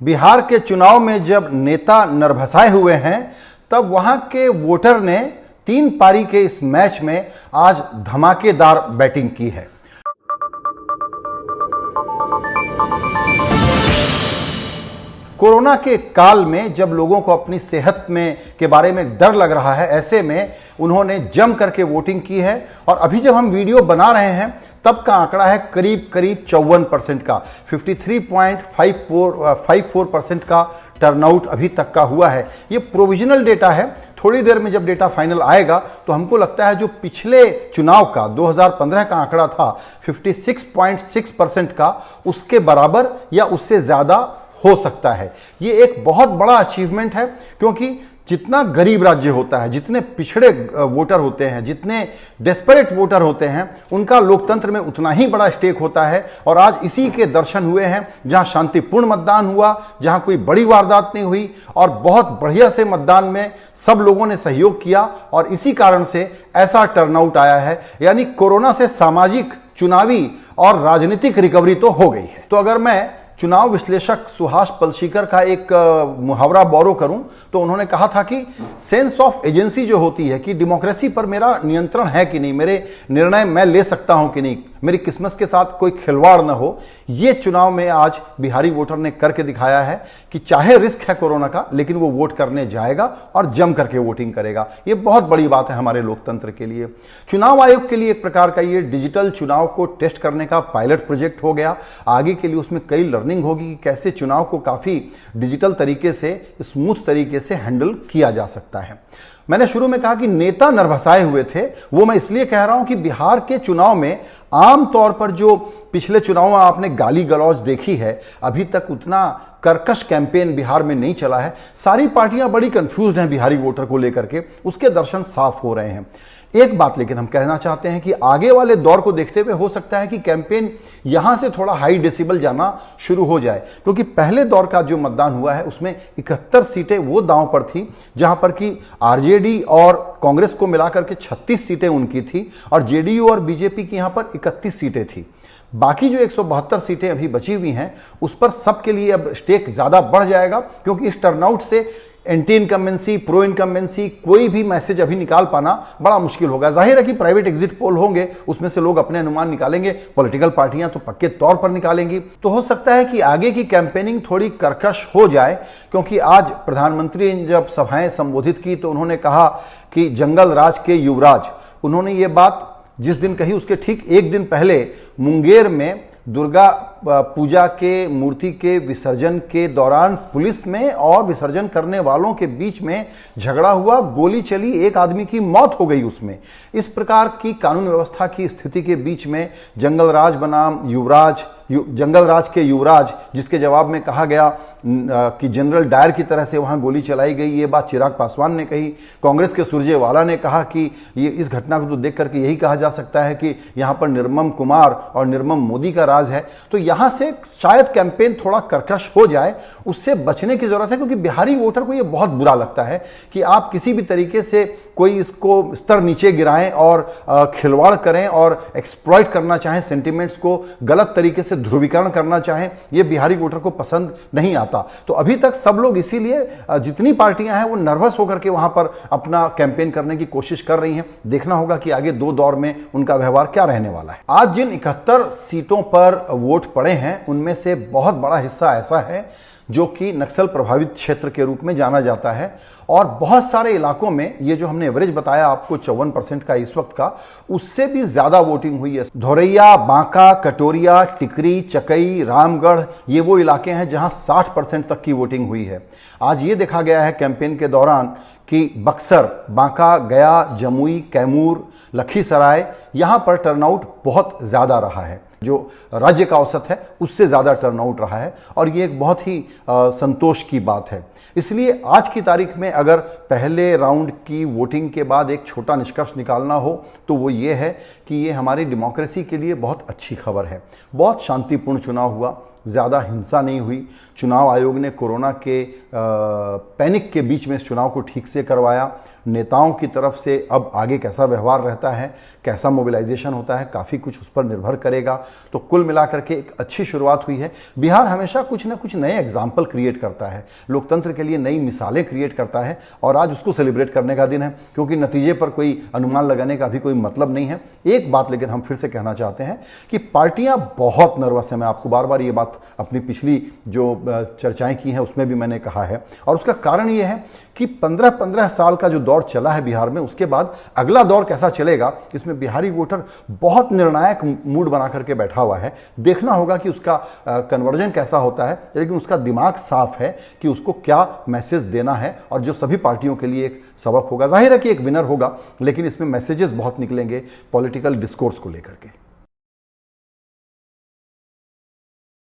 बिहार के चुनाव में जब नेता नरभसाए हुए हैं, तब वहां के वोटर ने 3 पारी के इस मैच में आज धमाकेदार बैटिंग की है। कोरोना के काल में जब लोगों को अपनी सेहत में के बारे में डर लग रहा है, ऐसे में उन्होंने जम करके वोटिंग की है। और अभी जब हम वीडियो बना रहे हैं तब का आंकड़ा है करीब 54% का, 53.54% का टर्नआउट अभी तक का हुआ है। ये प्रोविजनल डेटा है, थोड़ी देर में जब डेटा फाइनल आएगा तो हमको लगता है जो पिछले चुनाव का 2015 का आंकड़ा था 56.6% का, उसके बराबर या उससे ज्यादा हो सकता है। ये एक बहुत बड़ा अचीवमेंट है, क्योंकि जितना गरीब राज्य होता है, जितने पिछड़े वोटर होते हैं, जितने डेस्परेट वोटर होते हैं, उनका लोकतंत्र में उतना ही बड़ा स्टेक होता है। और आज इसी के दर्शन हुए हैं, जहां शांतिपूर्ण मतदान हुआ, जहां कोई बड़ी वारदात नहीं हुई और बहुत बढ़िया से मतदान में सब लोगों ने सहयोग किया और इसी कारण से ऐसा टर्नआउट आया है। यानी कोरोना से सामाजिक, चुनावी और राजनीतिक रिकवरी तो हो गई है। तो अगर मैं चुनाव विश्लेषक सुहास पलशीकर का एक मुहावरा बोरो करूं तो उन्होंने कहा था कि सेंस ऑफ एजेंसी जो होती है, कि डेमोक्रेसी पर मेरा नियंत्रण है कि नहीं, मेरे निर्णय मैं ले सकता हूं कि नहीं, मेरी किस्मत के साथ कोई खिलवाड़ न हो, ये चुनाव में आज बिहारी वोटर ने करके दिखाया है कि चाहे रिस्क है कोरोना का, लेकिन वो वोट करने जाएगा और जम करके वोटिंग करेगा। ये बहुत बड़ी बात है हमारे लोकतंत्र के लिए। चुनाव आयोग के लिए एक प्रकार का ये डिजिटल चुनाव को टेस्ट करने का पायलट प्रोजेक्ट हो गया। आगे के लिए उसमें कई लर्निंग होगी कि कैसे चुनाव को काफी डिजिटल तरीके से, स्मूथ तरीके से हैंडल किया जा सकता है। मैंने शुरू में कहा कि नेता नरभसाए हुए थे, वो मैं इसलिए कह रहा हूं कि बिहार के चुनाव में आमतौर पर जो पिछले चुनाव में आपने गाली गलौज देखी है, अभी तक उतना कर्कश कैंपेन बिहार में नहीं चला है। सारी पार्टियां बड़ी कंफ्यूज्ड हैं बिहारी वोटर को लेकर के, उसके दर्शन साफ हो रहे हैं। एक बात लेकिन हम कहना चाहते हैं कि आगे वाले दौर को देखते हुए हो सकता है कि कैंपेन यहां से थोड़ा हाई डेसिबल जाना शुरू हो जाए, क्योंकि पहले दौर का जो मतदान हुआ है उसमें 71 सीटें वो दांव पर थी, जहां पर कि आरजेडी और कांग्रेस को मिलाकर के 36 सीटें उनकी थी और जेडीयू और बीजेपी की यहां पर 31 सीटें थी। बाकी जो 172 सीटें अभी बची हुई हैं, उस पर सबके लिए अब स्टेक ज्यादा बढ़ जाएगा, क्योंकि इस टर्नआउट से एंटी इनकम्बेंसी, प्रो इनकम्बेंसी, कोई भी मैसेज अभी निकाल पाना बड़ा मुश्किल होगा। जाहिर है कि प्राइवेट एग्जिट पोल होंगे, उसमें से लोग अपने अनुमान निकालेंगे, पॉलिटिकल पार्टियां तो पक्के तौर पर निकालेंगी। तो हो सकता है कि आगे की कैंपेनिंग थोड़ी कर्कश हो जाए, क्योंकि आज प्रधानमंत्री ने जब सभाएं संबोधित की तो उन्होंने कहा कि जंगल राज के युवराज, उन्होंने ये बात जिस दिन कही उसके ठीक एक दिन पहले मुंगेर में दुर्गा पूजा के मूर्ति के विसर्जन के दौरान पुलिस में और विसर्जन करने वालों के बीच में झगड़ा हुआ, गोली चली, एक आदमी की मौत हो गई उसमें। इस प्रकार की कानून व्यवस्था की स्थिति के बीच में जंगल राज बनाम युवराज, जंगल राज के युवराज, जिसके जवाब में कहा गया कि जनरल डायर की तरह से वहां गोली चलाई गई, ये बात चिराग पासवान ने कही। कांग्रेस के सुरजेवाला ने कहा कि ये इस घटना को तो देख करके यही कहा जा सकता है कि यहां पर निर्मम कुमार और निर्मम मोदी का राज है। तो यहां से शायद कैंपेन थोड़ा कर्कश हो जाए, उससे बचने की जरूरत है, क्योंकि बिहारी वोटर को यह बहुत बुरा लगता है कि आप किसी भी तरीके से कोई इसको स्तर नीचे गिराएं और खिलवाड़ करें और एक्सप्लॉइट करना चाहें, सेंटिमेंट्स को गलत तरीके से ध्रुवीकरण करना चाहें, यह बिहारी वोटर को पसंद नहीं आता। तो अभी तक सब लोग इसीलिए, जितनी पार्टियां हैं वो नर्वस होकर के वहां पर अपना कैंपेन करने की कोशिश कर रही हैं। देखना होगा कि आगे 2 दौर में उनका व्यवहार क्या रहने वाला है। आज जिन 71 सीटों पर वोट पड़े हैं, उनमें से बहुत बड़ा हिस्सा ऐसा है जो कि नक्सल प्रभावित क्षेत्र के रूप में जाना जाता है, और बहुत सारे इलाकों में ये जो हमने एवरेज बताया आपको 54% का इस वक्त का, उससे भी ज्यादा वोटिंग हुई है। धौरैया, बांका, कटोरिया, टिकरी, चकई, रामगढ़, ये वो इलाके हैं जहां 60% तक की वोटिंग हुई है। आज ये देखा गया है कैंपेन के दौरान कि बक्सर, बांका, गया, जमुई, कैमूर, लखीसराय, यहां पर टर्नआउट बहुत ज्यादा रहा है। जो राज्य का औसत है उससे ज्यादा टर्नआउट रहा है, और ये एक बहुत ही संतोष की बात है। इसलिए आज की तारीख में अगर पहले राउंड की वोटिंग के बाद एक छोटा निष्कर्ष निकालना हो तो वो ये है कि ये हमारी डेमोक्रेसी के लिए बहुत अच्छी खबर है। बहुत शांतिपूर्ण चुनाव हुआ, ज़्यादा हिंसा नहीं हुई। चुनाव आयोग ने कोरोना के पैनिक के बीच में इस चुनाव को ठीक से करवाया। नेताओं की तरफ से अब आगे कैसा व्यवहार रहता है, कैसा मोबिलाइजेशन होता है, काफ़ी कुछ उस पर निर्भर करेगा। तो कुल मिलाकर के एक अच्छी शुरुआत हुई है। बिहार हमेशा कुछ ना कुछ नए एग्जाम्पल क्रिएट करता है, लोकतंत्र के लिए नई मिसालें क्रिएट करता है, और आज उसको सेलिब्रेट करने का दिन है, क्योंकि नतीजे पर कोई अनुमान लगाने का भी कोई मतलब नहीं है। एक बात लेकिन हम फिर से कहना चाहते हैं कि पार्टियां बहुत नर्वस हैं। मैं आपको बार बार ये बात अपनी पिछली जो चर्चाएं की हैं उसमें भी मैंने कहा है, और उसका कारण ये है कि 15-15 साल का जो दौर चला है बिहार में, उसके बाद अगला दौर कैसा चलेगा, इसमें बिहारी वोटर बहुत निर्णायक मूड बना करके बैठा हुआ है। देखना होगा कि उसका कन्वर्जन कैसा होता है, लेकिन उसका दिमाग साफ है कि उसको क्या मैसेज देना है, और जो सभी पार्टियों के लिए एक सबक होगा। जाहिर है कि एक विनर होगा, लेकिन इसमें मैसेजेस बहुत निकलेंगे पॉलिटिकल डिस्कोर्स को लेकर के।